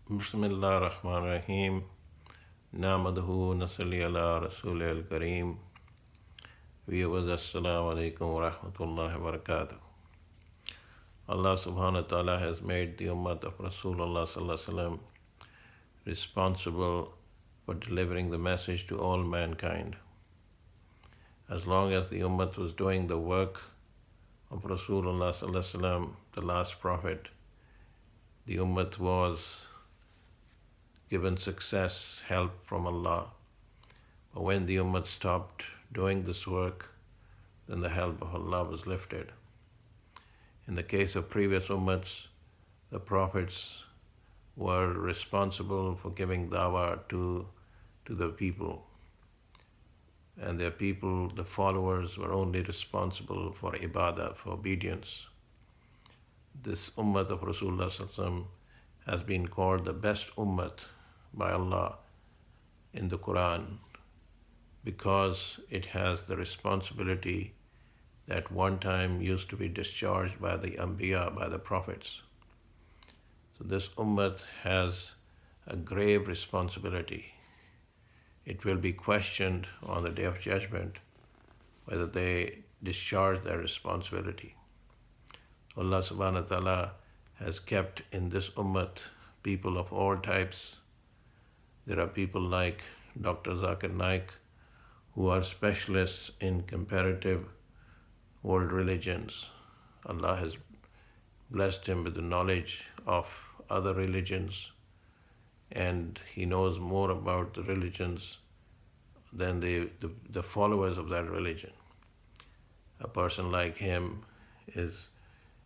Bismillah ar-Rahman ar-Rahim. Namaduhu nasalli ala Rasul al-Kareem. Viewers, Assalamu alaikum wa rahmatullahi wa barakatuh. Allah subhanahu wa ta'ala has made the ummah of Rasulullah sallallahu alaihi wasallam responsible for delivering the message to all mankind. As long as the ummah was doing the work of Rasulullah sallallahu alaihi wasallam, the last prophet, the ummah was given success, help from Allah. But when the ummah stopped doing this work, then the help of Allah was lifted. In the case of previous ummahs, the prophets were responsible for giving dawah to the people. And their people, the followers, were only responsible for ibadah, for obedience. This ummah of Rasulullah sallallahu alaihi wasallam has been called the best ummah by Allah in the Quran because it has the responsibility that one time used to be discharged by the Anbiya, by the prophets. So this ummah has a grave responsibility. It will be questioned on the Day of Judgment whether they discharge their responsibility. Allah subhanahu wa ta'ala has kept in this ummah people of all types. There are people like Dr. Zakir Naik who are specialists in comparative world religions. Allah has blessed him with the knowledge of other religions, and he knows more about the religions than the followers of that religion. A person like him is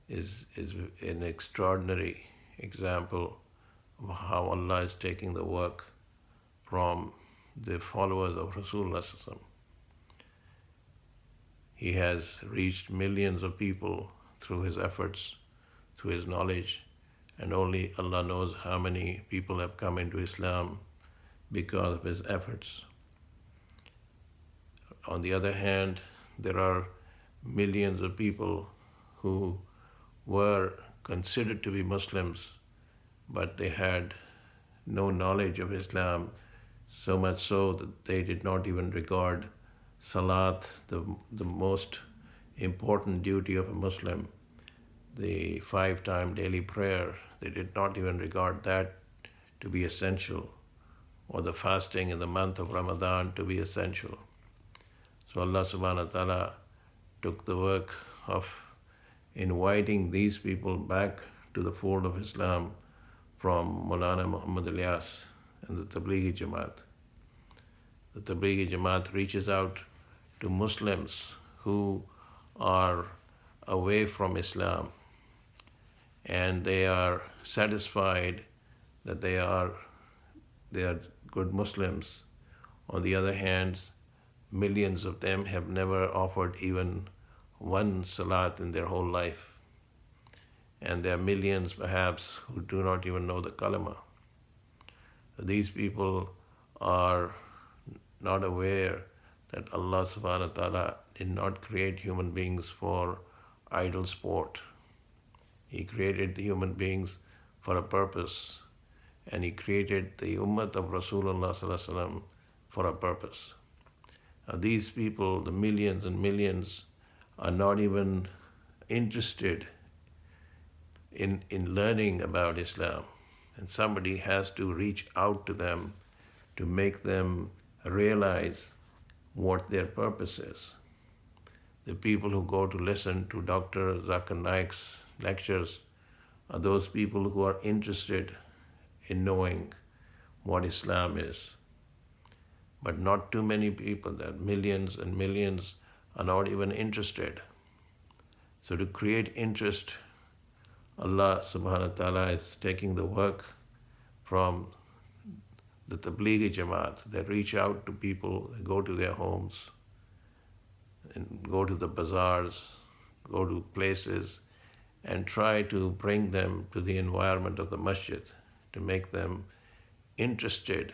an extraordinary example of how Allah is taking the work from the followers of Rasulullah sallallahu alaihi wasallam. He has reached millions of people through his efforts, through his knowledge, and only Allah knows how many people have come into Islam because of his efforts. On the other hand, there are millions of people who were considered to be Muslims, but they had no knowledge of Islam, so much so that they did not even regard Salat, the most important duty of a Muslim, the 5-time daily prayer. They did not even regard that to be essential, or the fasting in the month of Ramadan to be essential. So Allah subhanahu wa ta'ala took the work of inviting these people back to the fold of Islam from Maulana Muhammad Ilyas and the Tablighi Jamaat. The Tablighi Jamaat reaches out to Muslims who are away from Islam, and they are satisfied that they are good Muslims. On the other hand, millions of them have never offered even one salat in their whole life. And there are millions perhaps who do not even know the kalima. These people are not aware that Allah subhanahu wa ta'ala did not create human beings for idle sport. He created the human beings for a purpose, and He created the ummah of Rasulullah sallallahu alaihi wasallam for a purpose. Now these people, the millions and millions, are not even interested in learning about Islam. And somebody has to reach out to them to make them realize what their purpose is. The people who go to listen to Dr. Zakir Naik's lectures are those people who are interested in knowing what Islam is. But not too many people, that millions and millions, are not even interested. So to create interest, Allah subhanahu wa ta'ala is taking the work from the Tablighi Jamaat. They reach out to people, they go to their homes, and go to the bazaars, go to places, and try to bring them to the environment of the masjid, to make them interested,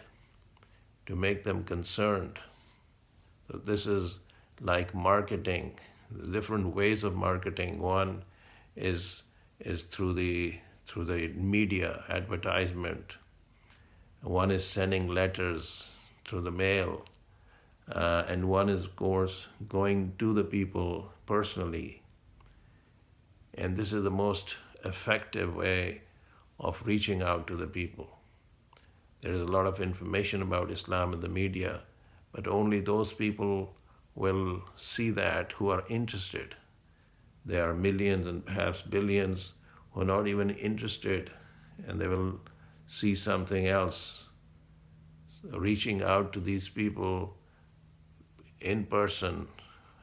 to make them concerned. So this is like marketing, the different ways of marketing. One is through the media, advertisement, one is sending letters through the mail, and one is, of course, going to the people personally. And this is the most effective way of reaching out to the people. There is a lot of information about Islam in the media, but only those people will see that who are interested. There are millions and perhaps billions who are not even interested, and they will see something else. So reaching out to these people in person,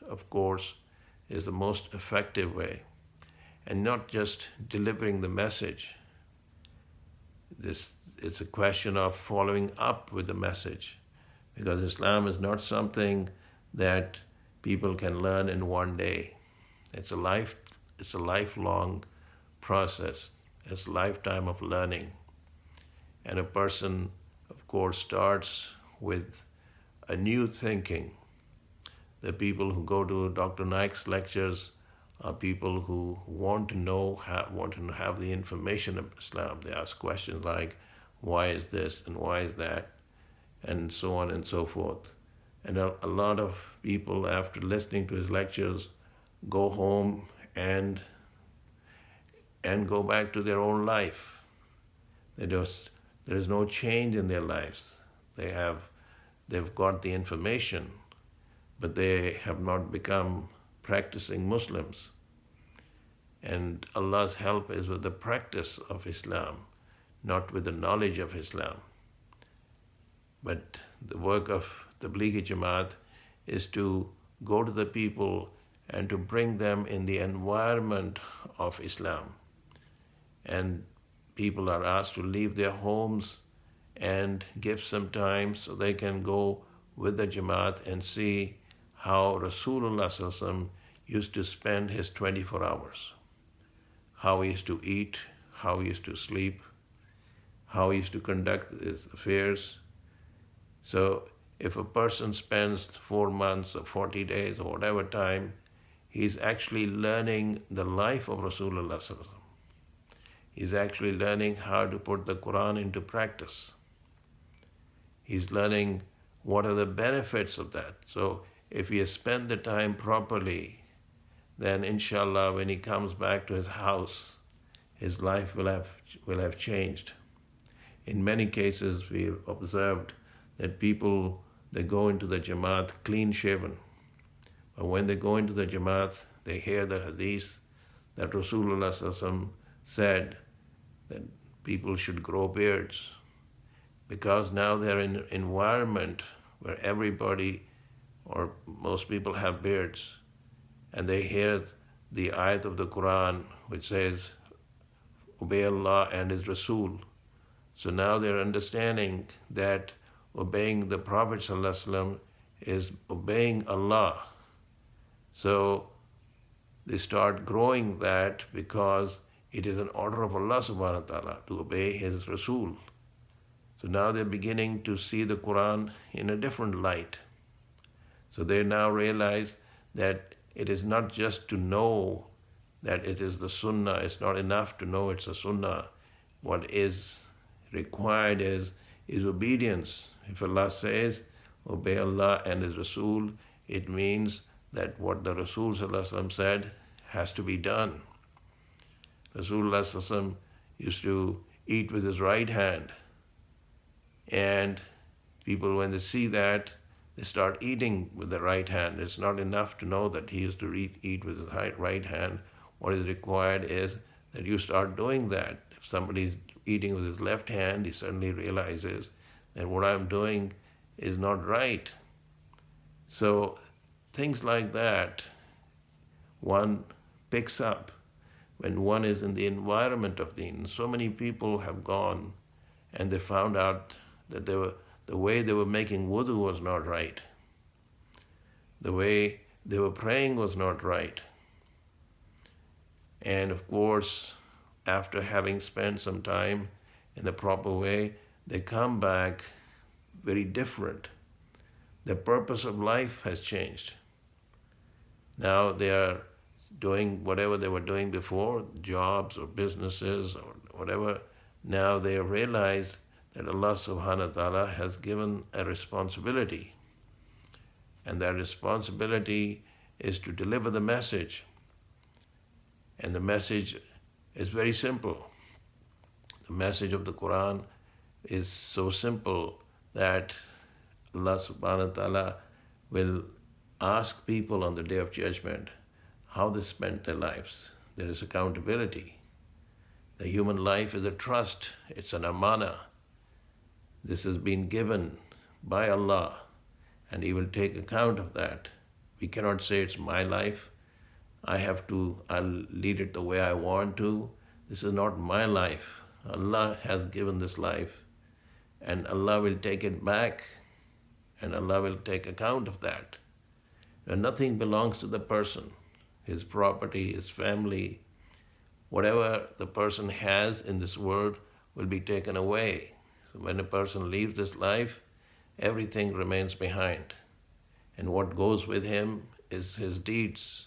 of course, is the most effective way. And not just delivering the message. This it's a question of following up with the message, because Islam is not something that people can learn in one day. It's a lifelong process. It's a lifetime of learning. And a person, of course, starts with a new thinking. The people who go to Dr. Naik's lectures are people who want to know, want to have the information of Islam. They ask questions like, why is this and why is that, and so on and so forth. And a lot of people, after listening to his lectures, go home and go back to their own life. There is no change in their lives. They've got the information, but they have not become practicing Muslims. And Allah's help is with the practice of Islam, not with the knowledge of Islam. But the work of Tablighi Jamaat is to go to the people and to bring them in the environment of Islam. And people are asked to leave their homes and give some time so they can go with the Jamaat and see how Rasulullah Sallallahu Alaihi Wasallam used to spend his 24 hours. How he used to eat, how he used to sleep, how he used to conduct his affairs. So if a person spends 4 months or 40 days or whatever time, he's actually learning the life of Rasulullah Sallallahu Alaihi Wasallam. He's actually learning how to put the Quran into practice. He's learning what are the benefits of that. So if he has spent the time properly, then inshallah when he comes back to his house, his life will have changed. In many cases we've observed that people, they go into the Jamaat clean shaven. But when they go into the Jamaat, they hear the hadith that Rasulullah Sallallahu Alaihi Wasallam said that people should grow beards, because now they're in an environment where everybody or most people have beards, and they hear the ayat of the Quran which says, obey Allah and His Rasul. So now they're understanding that obeying the Prophet ﷺ is obeying Allah. So they start growing that because it is an order of Allah subhanahu wa ta'ala to obey His Rasul. So now they're beginning to see the Quran in a different light. So they now realize that it is not just to know that it is the Sunnah. It's not enough to know it's a Sunnah. What is required is obedience. If Allah says, obey Allah and His Rasul, it means that what the Rasul Sallallahu Alaihi Wasallam said has to be done. Rasulullah Sallallahu Alaihi Wasallam used to eat with his right hand. And people, when they see that, they start eating with the right hand. It's not enough to know that he used to eat with his right hand. What is required is that you start doing that. If somebody is eating with his left hand, he suddenly realizes that what I'm doing is not right. So things like that one picks up when one is in the environment of deen. So many people have gone and they found out that the way they were making wudu was not right. The way they were praying was not right. And of course, after having spent some time in the proper way, they come back very different. The purpose of life has changed. Now they are doing whatever they were doing before, jobs or businesses or whatever. Now they have realized that Allah subhanahu wa ta'ala has given a responsibility. And that responsibility is to deliver the message. And the message is very simple. The message of the Quran is so simple that Allah subhanahu wa ta'ala will ask people on the day of judgment how they spent their lives. There is accountability. The human life is a trust, it's an amana. This has been given by Allah, and He will take account of that. We cannot say it's my life. I'll lead it the way I want to. This is not my life. Allah has given this life, and Allah will take it back, and Allah will take account of that. And nothing belongs to the person. His property, his family, whatever the person has in this world will be taken away. So when a person leaves this life, everything remains behind. And what goes with him is his deeds.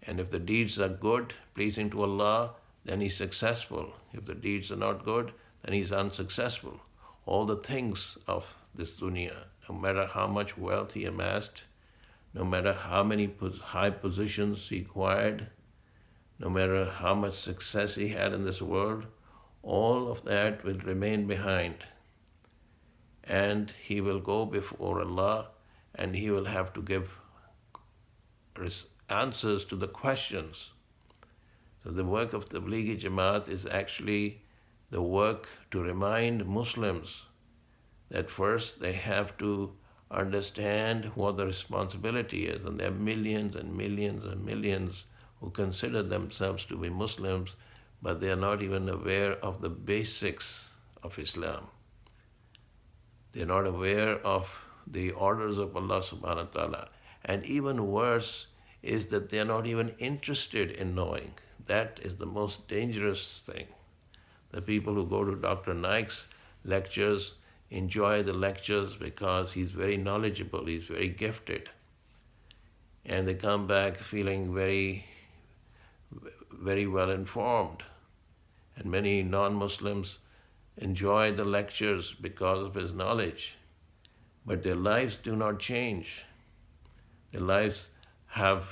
And if the deeds are good, pleasing to Allah, then he's successful. If the deeds are not good, then he's unsuccessful. All the things of this dunya, no matter how much wealth he amassed, no matter how many high positions he acquired, no matter how much success he had in this world, all of that will remain behind. And he will go before Allah, and he will have to give answers to the questions. So the work of Tablighi Jamaat is actually the work to remind Muslims that first they have to understand what the responsibility is. And there are millions and millions and millions who consider themselves to be Muslims, but they are not even aware of the basics of Islam. They are not aware of the orders of Allah subhanahu wa ta'ala. And even worse is that they are not even interested in knowing. That is the most dangerous thing. The people who go to Dr. Naik's lectures enjoy the lectures because he's very knowledgeable, he's very gifted. And they come back feeling very, very well informed. And many non-Muslims enjoy the lectures because of his knowledge. But their lives do not change. Their lives have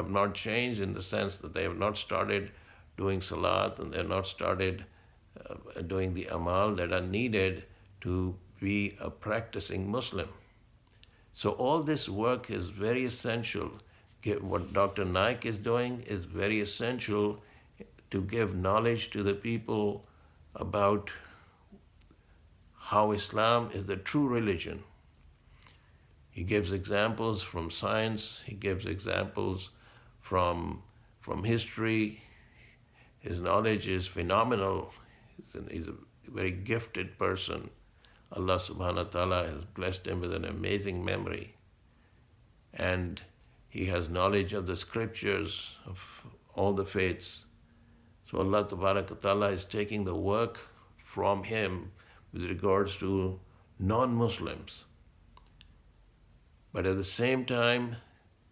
not changed in the sense that they have not started doing salat, and they have not started doing the amal that are needed to be a practicing Muslim. So all this work is very essential. What Dr. Naik is doing is very essential to give knowledge to the people about how Islam is the true religion. He gives examples from science, he gives examples from history. His knowledge is phenomenal. He's a very gifted person. Allah subhanahu wa ta'ala has blessed him with an amazing memory. And he has knowledge of the scriptures of all the faiths. So Allah tabarak wa ta'ala is taking the work from him with regards to non-Muslims. But at the same time,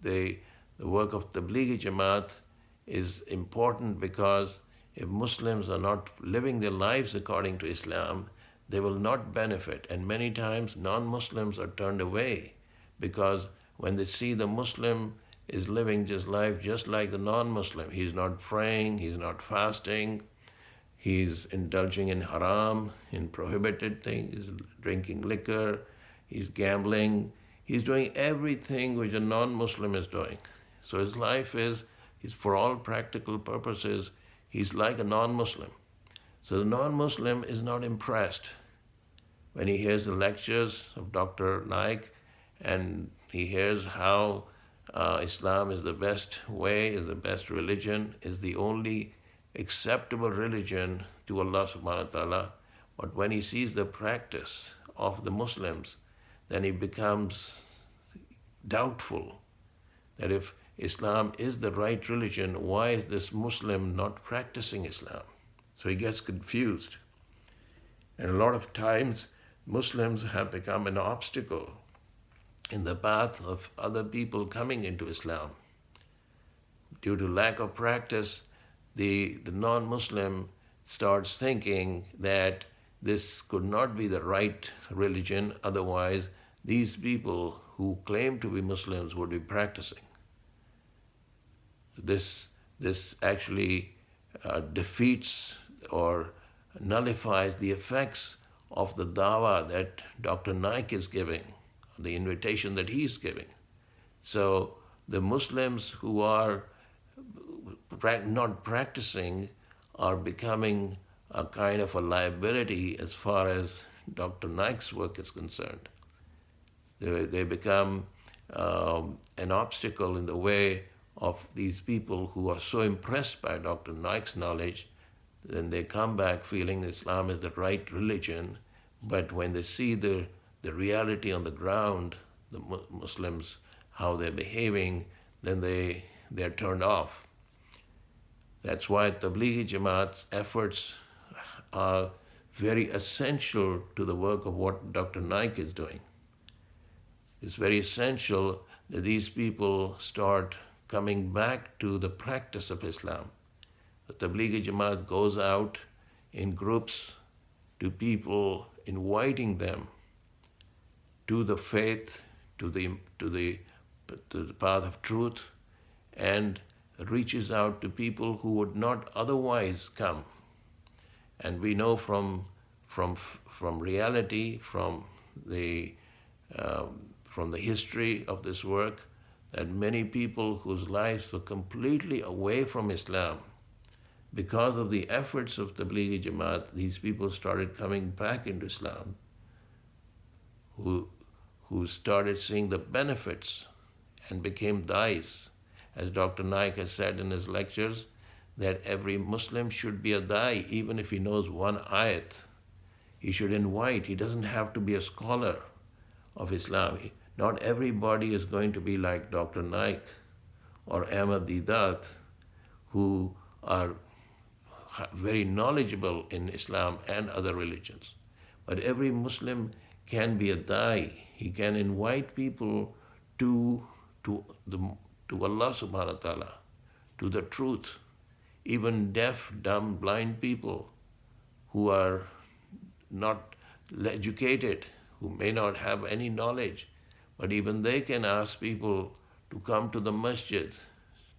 the work of Tablighi Jamaat is important because if Muslims are not living their lives according to Islam, they will not benefit. And many times non-Muslims are turned away because when they see the Muslim is living his life just like the non-Muslim, he's not praying, he's not fasting, he's indulging in haram, in prohibited things, he's drinking liquor, he's gambling, he's doing everything which a non-Muslim is doing. So his life is for all practical purposes, he's like a non-Muslim. So the non-Muslim is not impressed when he hears the lectures of Dr. Naik and he hears how Islam is the best way, is the best religion, is the only acceptable religion to Allah subhanahu wa ta'ala. But when he sees the practice of the Muslims, then he becomes doubtful that if Islam is the right religion, why is this Muslim not practicing Islam? So he gets confused. And a lot of times, Muslims have become an obstacle in the path of other people coming into Islam. Due to lack of practice, the non-Muslim starts thinking that this could not be the right religion, otherwise, these people who claim to be Muslims would be practicing. This actually defeats or nullifies the effects of the dawah that Dr. Naik is giving, the invitation that he's giving. So the Muslims who are not practicing are becoming a kind of a liability as far as Dr. Naik's work is concerned. They become an obstacle in the way of these people who are so impressed by Dr. Naik's knowledge. Then they come back feeling Islam is the right religion, but when they see the reality on the ground, the Muslims, how they're behaving, then they're turned off. That's why Tablighi Jamaat's efforts are very essential to the work of what Dr. Naik is doing. It's very essential that these people start coming back to the practice of Islam. The Tablighi Jamaat goes out in groups to people, inviting them to the faith, to the path of truth, and reaches out to people who would not otherwise come. And we know from reality, from the history of this work, that many people whose lives were completely away from Islam, because of the efforts of Tablighi Jamaat, these people started coming back into Islam, who started seeing the benefits and became dais. As Dr. Naik has said in his lectures, that every Muslim should be a dai, even if he knows one ayat. He should invite. He doesn't have to be a scholar of Islam. Not everybody is going to be like Dr. Naik or Ahmad Didat, who are very knowledgeable in Islam and other religions. But every Muslim can be a dai. He can invite people to Allah subhanahu wa ta'ala, to the truth. Even deaf, dumb, blind people who are not educated, who may not have any knowledge, but even they can ask people to come to the masjid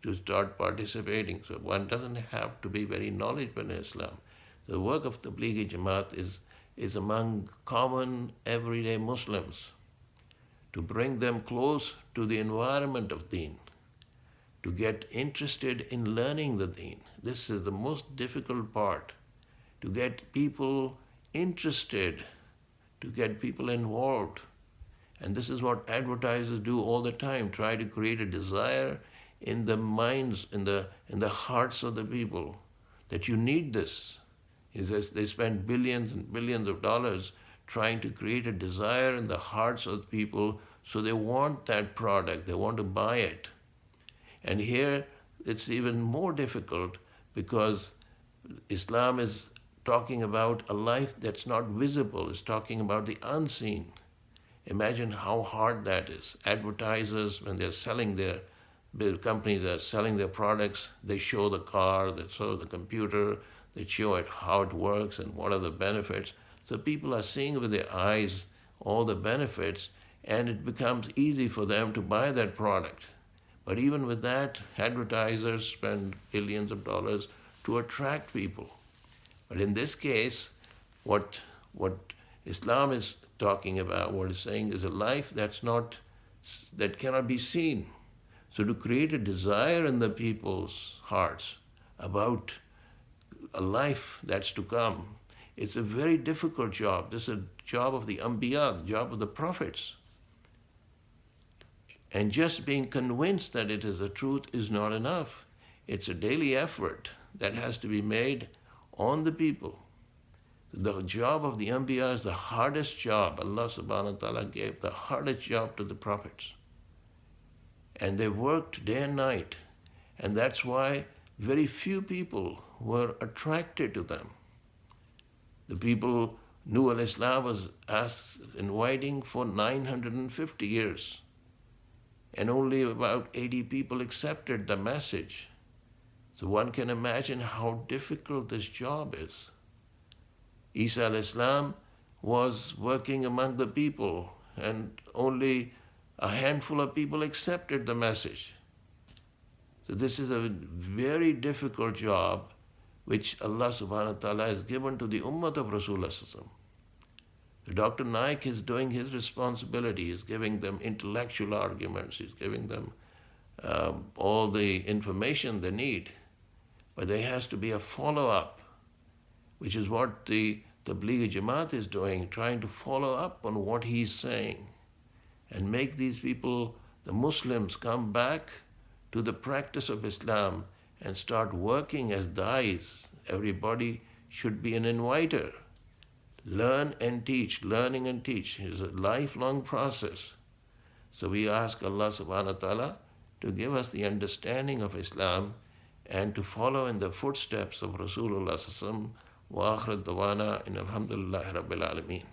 to start participating. So one doesn't have to be very knowledgeable in Islam. The work of the Tablighi Jamaat is among common everyday Muslims, to bring them close to the environment of deen, to get interested in learning the deen. This is the most difficult part, to get people interested, to get people involved. And this is what advertisers do all the time, try to create a desire in the minds, in the hearts of the people, that you need this. He says they spend billions and billions of dollars trying to create a desire in the hearts of the people, so they want that product, they want to buy it. And here it's even more difficult, because Islam is talking about a life that's not visible, it's talking about the unseen. Imagine how hard that is. Advertisers, when they're selling companies are selling their products, they show the car, they show the computer, they show it how it works and what are the benefits. So people are seeing with their eyes all the benefits, and it becomes easy for them to buy that product. But even with that, advertisers spend billions of dollars to attract people. But in this case, what Islam is talking about, what it's saying, is a life that cannot be seen. So to create a desire in the people's hearts about a life that's to come, it's a very difficult job. This is a job of the Anbiya, the job of the prophets. And just being convinced that it is the truth is not enough. It's a daily effort that has to be made on the people. The job of the Anbiya is the hardest job. Allah subhanahu wa ta'ala gave the hardest job to the prophets. And they worked day and night. And that's why very few people were attracted to them. The people, Nuh al-Islam was inviting for 950 years. And only about 80 people accepted the message. So one can imagine how difficult this job is. Isa al-Islam was working among the people, and only a handful of people accepted the message. So this is a very difficult job which Allah subhanahu wa ta'ala has given to the ummah of Rasulullah. Dr. Naik is doing his responsibility. He's giving them intellectual arguments. He's giving them all the information they need. But there has to be a follow-up, which is what the Tablighi Jamaat is doing, trying to follow up on what he's saying and make these people, the Muslims, come back to the practice of Islam and start working as dais. Everybody should be an inviter. Learn and teach, learning and teach is a lifelong process. So we ask Allah subhanahu wa ta'ala to give us the understanding of Islam and to follow in the footsteps of Rasulullah sallallahu alaihi wasallam. Wa akhir dawana in alhamdulillahi rabbil alameen.